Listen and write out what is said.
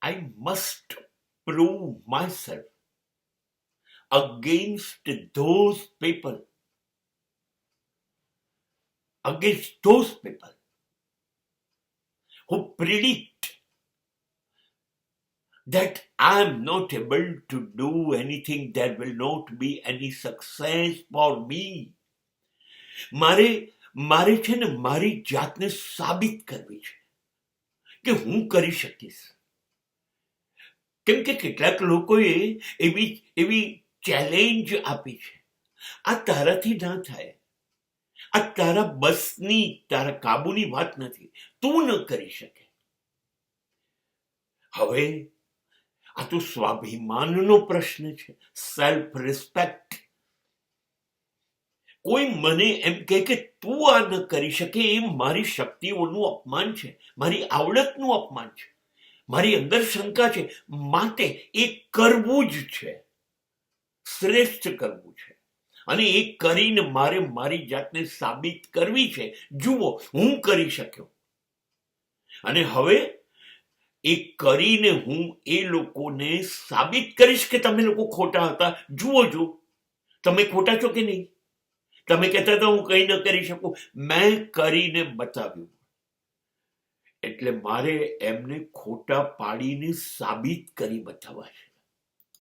I must prove myself against those people, who predict that I am not able to do anything, there will not be any success for me. મારે છે ને મારી જાતને સાબિત કરવી છે કે હું કરી શકીશ. કેમ કે કેટલાક લોકોએ એવી ચેલેન્જ આપી છે, આ તારાથી ના થાય, આ તારા બસની, તારા કાબુની વાત નથી, તું ન કરી શકે. હવે આ તો સ્વાભિમાનનો પ્રશ્ન છે, સેલ્ફ રિસ્પેક્ટ. કોઈ મને એમ કહે કે તું આ ન કરી શકે, એ મારી શક્તિઓનું અપમાન છે, મારી આવડતનું અપમાન છે, મારી અંદર શંકા છે, માટે એ કરવું જ છે, શ્રેષ્ઠ કરવું છે. અને એ કરીને મારે મારી જાતને સાબિત કરવી છે, જુઓ હું કરી શક્યો. અને હવે એ કરીને હું એ લોકોને સાબિત કરીશ કે તમે લોકો ખોટા હતા. જુઓ તમે ખોટા છો કે નહીં. તમે કહેતા હતા હું કંઈ ન કરી શકું, મેં કરીને બતાવ્યું. એટલે મારે એમને ખોટા પાડીને સાબિત કરી બતાવવા છે.